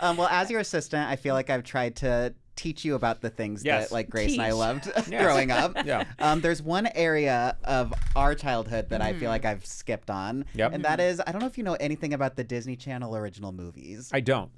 Well, as your assistant, I feel like I've tried to teach you about the things that like Grace and I loved growing up. There's one area of our childhood that I feel like I've skipped on, and that is, I don't know if you know anything about the Disney Channel original movies. I don't.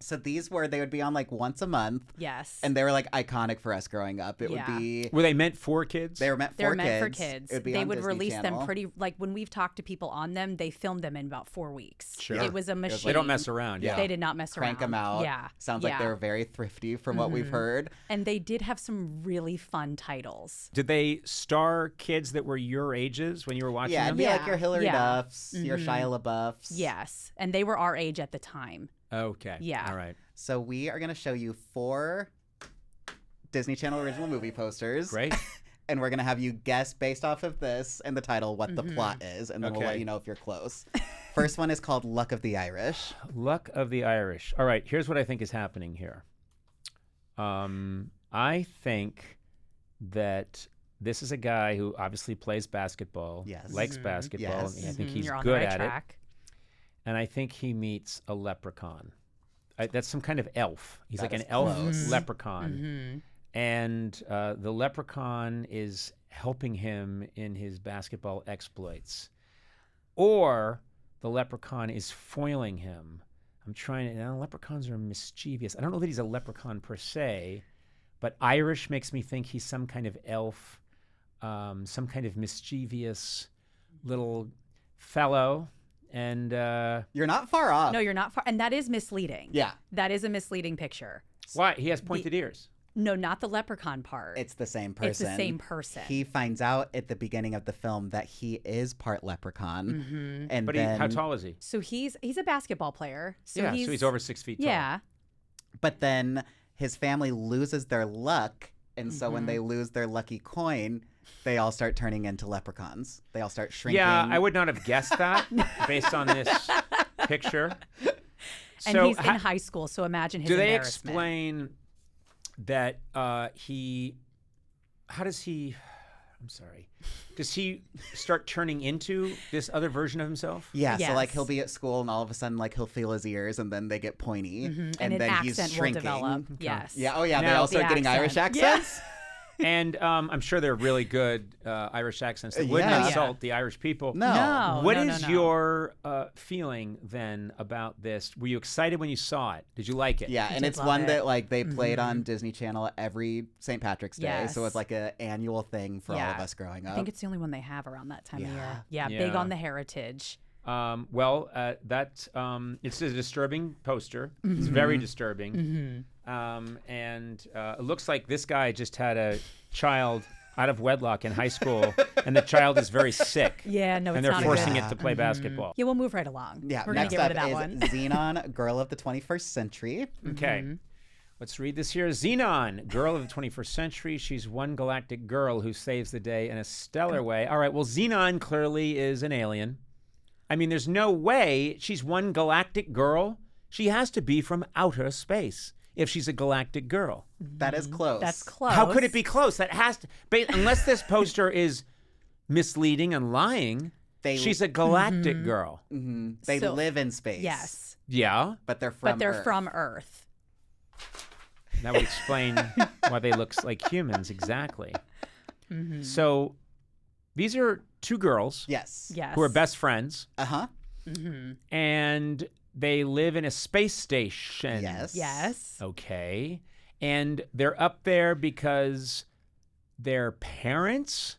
So they would be on like once a month. Yes. And they were like iconic for us growing up. It would be. Were they meant for kids? They were meant for kids. It would be they on would Disney release Channel. them pretty, like when we've talked to people on them, they filmed them in about 4 weeks. Sure. It was a machine. They don't mess around. Yeah. They did not mess around. Crank them out. Yeah. Sounds like they were very thrifty from what we've heard. And they did have some really fun titles. Did they star kids that were your ages when you were watching them? It'd be like your Hillary Duffs, your Shia LaBeoufs. Yes. And they were our age at the time. Okay. Yeah. All right. So we are going to show you 4 Disney Channel original movie posters. Great. And we're going to have you guess based off of this and the title what the plot is, and then we'll let you know if you're close. First one is called Luck of the Irish. Luck of the Irish. All right, here's what I think is happening here. I think that this is a guy who obviously plays basketball, likes basketball. Yes. I think he's You're on good the right at track. it. And I think he meets a leprechaun. That's some kind of elf. He's That like an is elf close. leprechaun. And the leprechaun is helping him in his basketball exploits. Or the leprechaun is foiling him. I'm trying to, now leprechauns are mischievous. I don't know that he's a leprechaun per se, but Irish makes me think he's some kind of elf, some kind of mischievous little fellow. And you're not far off. No, you're not far. And that is misleading. Yeah. That is a misleading picture. why? He has pointed ears. No, not the leprechaun part. It's the same person. It's the same person. He finds out at the beginning of the film that he is part leprechaun. And But then, how tall is he? So he's a basketball player. So so he's over 6 feet tall. Yeah. But then his family loses their luck. And so when they lose their lucky coin, they all start turning into leprechauns. They all start shrinking. Yeah, I would not have guessed that based on this picture. And he's in high school, so imagine his Do they embarrassment. explain that how does he, I'm sorry, does he start turning into this other version of himself? Yeah, so like Yes. he'll be at school and all of a sudden like he'll feel his ears and then they get pointy. And And an then he's accent will shrinking. develop. Yes. Yeah, oh yeah, they Now- all start The getting Irish accent. accents. And I'm sure they're really good Irish accents that wouldn't Yeah. insult the Irish people. No. What no, is no. your feeling then about this? Were you excited when you saw it? Did you like it? Yeah, and did it's love one it. that like they played on Disney Channel every St. Patrick's Day, so Yes. it's like an annual thing for all of Yeah. us growing I up. think it's the only one they have around that time of year. Yeah. Yeah, big Yeah. on the heritage. It's a disturbing poster. It's very disturbing. And it looks like this guy just had a child out of wedlock in high school, and the child is very sick. Yeah, no, it's And they're not a forcing good- it to play basketball. Yeah, we'll move right along. Yeah, We're going next to get rid up of that is one. Xenon, Girl of the 21st Century. Okay. Let's read this here. Xenon, girl of the 21st century. She's one galactic girl who saves the day in a stellar way. All right, well, Xenon clearly is an alien. I mean, there's no way she's one galactic girl. She has to be from outer space if she's a galactic girl. That is close. That's close. How could it be close? That has to, unless this poster is misleading and lying, she's a galactic girl. They So- live in space. Yes. Yeah, But they're from But they're Earth. from Earth. that would explain why they look like humans, exactly. So these are two girls Yes. Yes. who are best friends, Uh-huh. and they live in a space station. Yes. Yes. Okay. And they're up there because their parents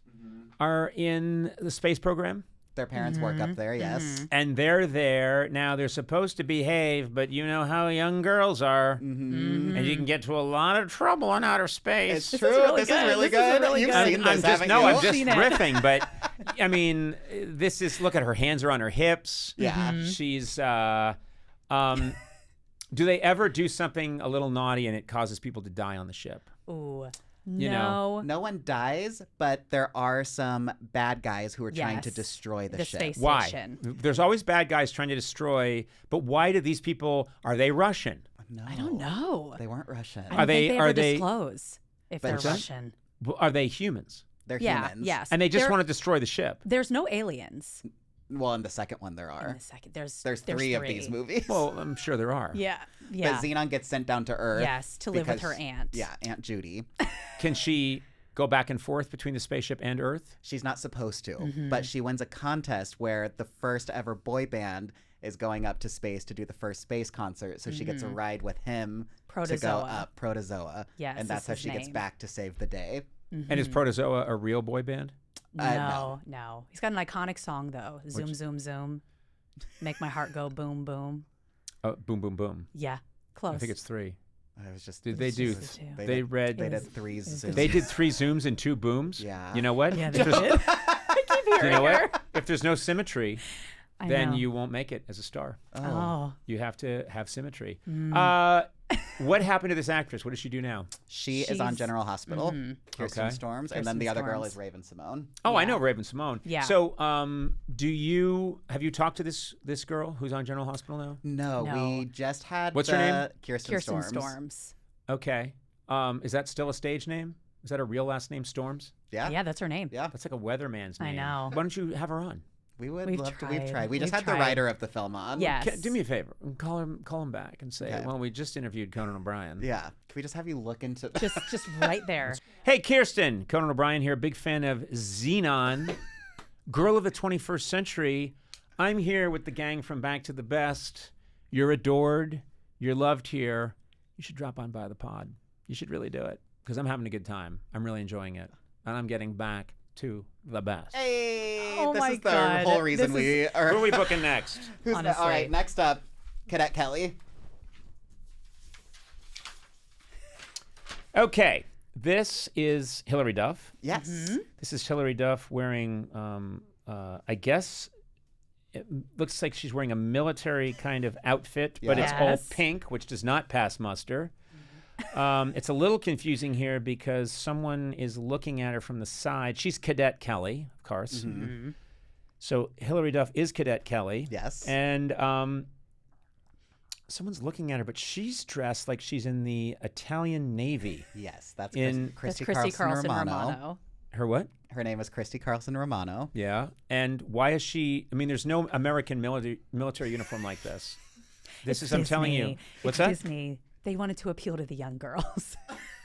are in the space program. Their parents work up there, yes. And they're there. Now, they're supposed to behave, but you know how young girls are. And you can get to a lot of trouble in outer space. It's true. This is really good. You've seen this, haven't you? I'm just Seen it. riffing, but I mean, this is, look at her hands are on her hips. Yeah. She's, do they ever do something a little naughty and it causes people to die on the ship? Ooh. You know. No one dies, but there are some bad guys who are trying to Yes. destroy the ship. space Why? station. There's always bad guys trying to destroy, but why do these people, are they Russian? No. I don't know. They weren't Russian. I don't think they are ever they- disclose if they're just- Russian. Are they humans? They're Yeah. humans. Yes. And they just There- want to destroy the ship. There's no aliens. Well, in the second one there are. In the second, there's three of these movies. Well, I'm sure there are. Yeah. But Xenon gets sent down to Earth. Yes, to live with her aunt. Yeah, Aunt Judy. Can she go back and forth between the spaceship and Earth? She's not supposed to, but she wins a contest where the first ever boy band is going up to space to do the first space concert. So she gets a ride with him to go up, Protozoa. Yes, and that's how she gets back to save the day. And is Protozoa a real boy band? No. He's got an iconic song though. Zoom, zoom, zoom. Make my heart go boom, boom. Boom, boom, boom. Yeah, close. I think it's 3. I was just. Did they do? They They did 3 zooms. They did 3 zooms and 2 booms. Yeah. You know what? Yeah, they did. I keep hearing You know her. what? If there's no symmetry, then you won't make it as a star. Oh. You have to have symmetry. What happened to this actress? What does she do now? She is on General Hospital. Kirsten Storms, and then the other girl is Raven Simone. Oh, I know Raven Simone. Yeah. So, have you talked to this girl who's on General Hospital now? No, we just had. What's her name? Kirsten Storms. Okay. Is that still a stage name? Is that a real last name, Storms? Yeah. Yeah, that's her name. Yeah. That's like a weatherman's name. I know. Why don't you have her on? We've love to. tried. We've tried. We just We've had the tried. writer of the film on. Yes. Do me a favor and call him back and say, Okay. well, we just interviewed Conan O'Brien. Yeah. Can we just have you look into Just right there. Hey, Kirsten, Conan O'Brien here, big fan of Xenon, girl of the 21st century. I'm here with the gang from Back to the Best. You're adored. You're loved here. You should drop on by the pod. You should really do it because I'm having a good time. I'm really enjoying it. And I'm getting back to the best. Hey, Oh this my is the God. whole reason we are. Who are we booking next? Honestly. All right, next up, Cadet Kelly. Okay, this is Hilary Duff. Yes. This is Hilary Duff wearing, I guess, it looks like she's wearing a military kind of outfit, but it's all Yes. pink, which does not pass muster. It's a little confusing here because someone is looking at her from the side. She's Cadet Kelly, of course. So Hilary Duff is Cadet Kelly. Yes. And someone's looking at her, but she's dressed like she's in the Italian Navy. Yes, that's In- Christy That's Christy Carlson Carlson Romano. Romano. Her what? Her name is Christy Carlson Romano. Yeah. And why is she? I mean, there's no American military uniform like this. This is, I'm telling you. What's that? Disney. They wanted to appeal to the young girls.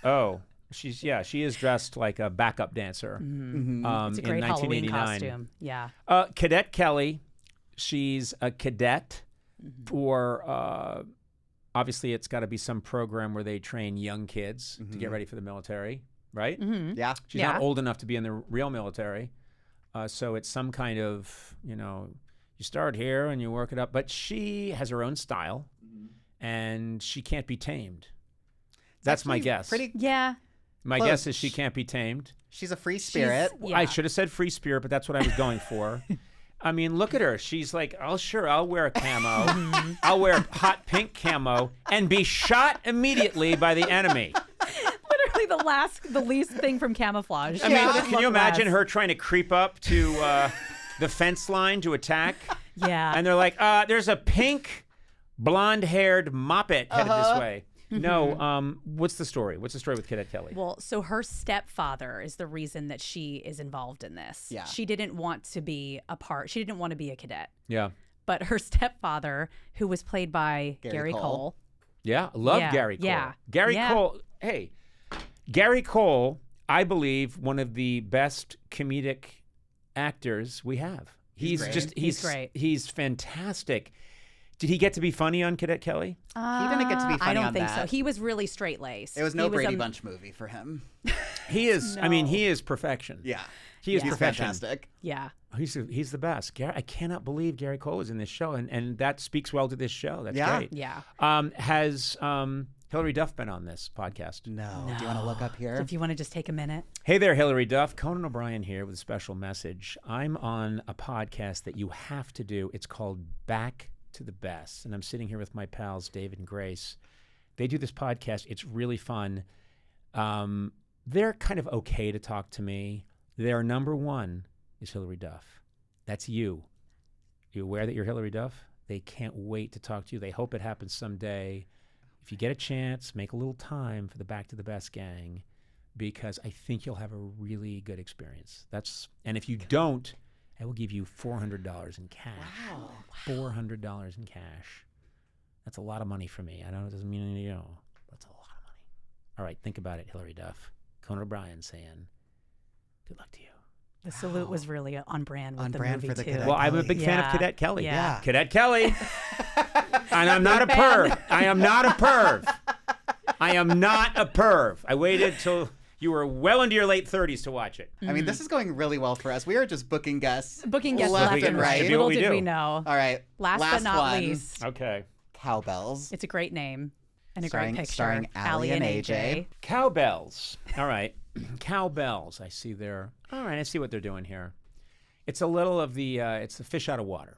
Oh, she is dressed like a backup dancer. It's a great in Halloween 1989. costume. Yeah. Cadet Kelly, she's a cadet for, obviously it's got to be some program where they train young kids to get ready for the military, right? Yeah. She's not old enough to be in the real military. So it's some kind of, you start here and you work it up. But she has her own style and she can't be tamed. That's my guess. Yeah. My guess is she can't be tamed. She's a free spirit. I should have said free spirit, but that's what I was going for. I mean, look at her. She's like, I'll wear a camo. I'll wear a hot pink camo and be shot immediately by the enemy. Literally the least thing from camouflage. I mean, can you imagine her trying to creep up to the fence line to attack? Yeah. And they're like, there's a pink, blonde-haired moppet headed this way. No, what's the story? What's the story with Cadet Kelly? Well, so her stepfather is the reason that she is involved in this. Yeah. She didn't want to be a part. She didn't want to be a cadet. Yeah. But her stepfather, who was played by Gary Cole. Yeah, love Yeah, Gary Cole. yeah, Gary yeah. Cole, hey, Gary Cole, I believe, one of the best comedic actors we have. He's great. He's fantastic. Did he get to be funny on Cadet Kelly? He didn't get to be funny I don't on think that. so. He was really straight-laced. It was no Brady Bunch movie for him. He is. I mean, he is perfection. Yeah. He is He's perfection. fantastic. Yeah. He's the best. I cannot believe Gary Cole is in this show, and that speaks well to this show. That's Yeah. great. Yeah. Has Hilary Duff been on this podcast? No. Do you want to look up here? If you want to just take a minute. Hey there, Hilary Duff. Conan O'Brien here with a special message. I'm on a podcast that you have to do. It's called Back to the Best. And I'm sitting here with my pals, David and Grace. They do this podcast. It's really fun. They're kind of okay to talk to me. Their number one is Hilary Duff. That's you. You aware that you're Hilary Duff? They can't wait to talk to you. They hope it happens someday. If you get a chance, make a little time for the Back to the Best gang, because I think you'll have a really good experience. And if you don't, I will give you $400 in cash. Wow. $400 in cash. That's a lot of money for me. I know it doesn't mean anything to you. That's a lot of money. All right, think about it, Hillary Duff. Conan O'Brien saying, good luck to you. The salute was really on brand with On the brand movie, for the too. Cadet Well, I'm a Kelly. big fan of Cadet Kelly. Yeah. Cadet Kelly. And I'm not a perv. I am not a perv. I am not a perv. I waited till you were well into your late 30s to watch it. I mean, this is going really well for us. We are just booking guests. Booking guests left left and and right. right. Do what Little we did do. we know. All right. Last but not one. least, Okay. Cowbells. it's a great name and a Starring- great picture. starring Allie and AJ. Cowbells. All right. Cowbells. I see there. All right. I see what they're doing here. It's a little of the, it's the fish out of water.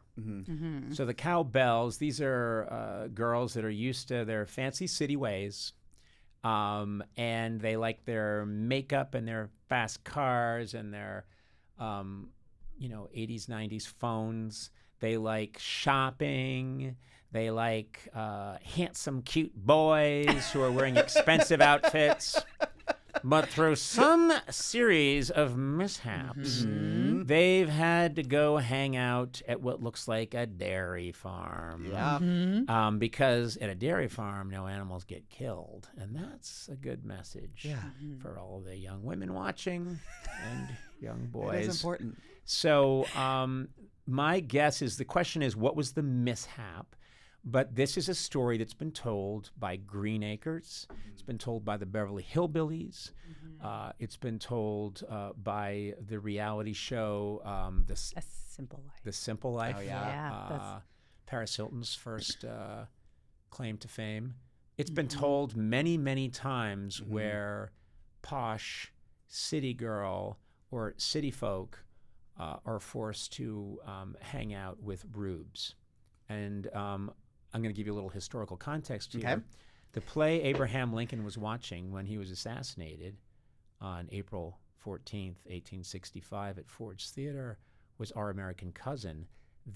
So the Cowbells, these are girls that are used to their fancy city ways. And they like their makeup and their fast cars and their, 80s, 90s phones. They like shopping. They like handsome, cute boys who are wearing expensive outfits. But through some series of mishaps, they've had to go hang out at what looks like a dairy farm. Yeah. Because at a dairy farm, no animals get killed. And that's a good message for all the young women watching and young boys. It is important. So my guess is the question is, what was the mishap? But this is a story that's been told by Green Acres. It's been told by the Beverly Hillbillies. It's been told by the reality show, A Simple Life. The Simple Life. Oh, yeah. Yeah, Paris Hilton's first claim to fame. It's been told many, many times where posh city girl or city folk are forced to hang out with rubes. And I'm going to give you a little historical context here. Okay. The play Abraham Lincoln was watching when he was assassinated on April 14th, 1865 at Ford's Theater was Our American Cousin.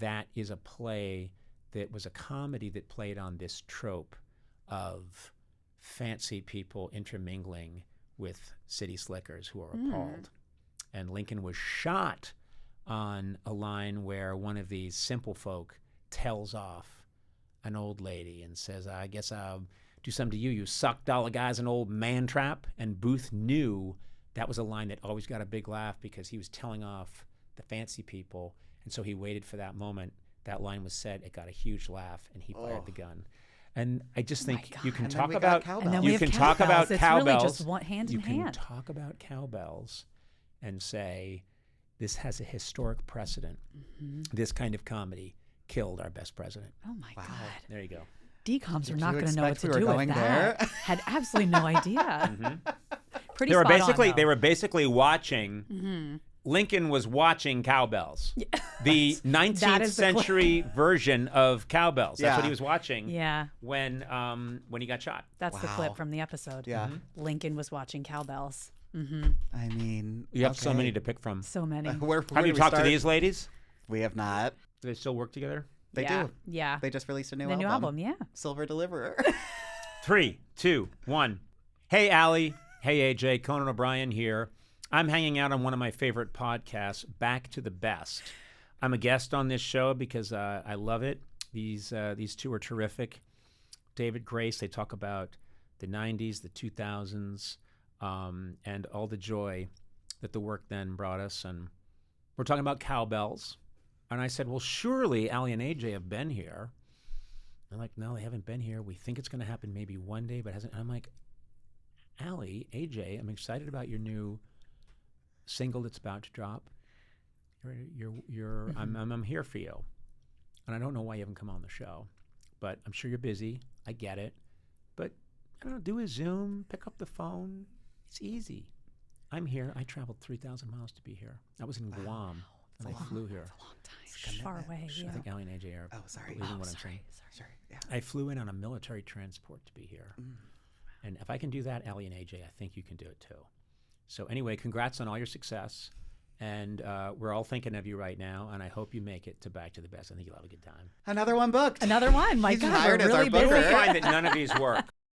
That is a play that was a comedy that played on this trope of fancy people intermingling with city slickers who are appalled. And Lincoln was shot on a line where one of these simple folk tells off an old lady and says, I guess I'll do something to you. You suck dollar guy's an old man trap. And Booth knew that was a line that always got a big laugh because he was telling off the fancy people. And so he waited for that moment. That line was said. It got a huge laugh, and he fired the gun. And I just think you can talk about Cowbells. And then we you have can talk about Cowbells. Cowbells. It's really just one hand you in can hand. talk about Cowbells and say this has a historic precedent. This kind of comedy killed our best president. Oh my God. There you go. DCOMs are Did not you going to know what expect to we were do with going that. there? Had absolutely no idea. Pretty They were spot on, basically though. they were basically watching. Lincoln was watching Cowbells, the 19th century version of Cowbells. That's what he was watching. Yeah. When he got shot. That's the clip from the episode. Yeah. Lincoln was watching Cowbells. I mean, You have so okay. many to pick from. So many. Where Have do you we talked to start? these ladies? We have not. Do they still work together? They yeah. do. Yeah. They just released a new The album. new album, yeah. Silver Deliverer. 3, 2, 1. Hey, Allie. Hey, AJ. Conan O'Brien here. I'm hanging out on one of my favorite podcasts, Back to the Best. I'm a guest on this show because I love it. These two are terrific. David Grace, they talk about the 90s, the 2000s, and all the joy that the work then brought us. And we're talking about Cowbells. And I said, well, surely Allie and AJ have been here. I'm like, no, they haven't been here. We think it's going to happen maybe one day, but it hasn't. And I'm like, Allie, AJ, I'm excited about your new single that's about to drop. I'm here for you. And I don't know why you haven't come on the show, but I'm sure you're busy. I get it. But I don't know, do a Zoom, pick up the phone. It's easy. I'm here. I traveled 3,000 miles to be here. I was in Guam, and I flew here. It's a long time. Far away. I Yeah. think Allie and AJ are believing what I'm saying. Sorry. Yeah. I flew in on a military transport to be here. And if I can do that, Allie and AJ, I think you can do it too. So anyway, congrats on all your success. And we're all thinking of you right now, and I hope you make it to Back to the Best. I think you'll have a good time. Another one booked. Another one. My He's God, hired we're as our really booker. busy. You'll find that none of these work.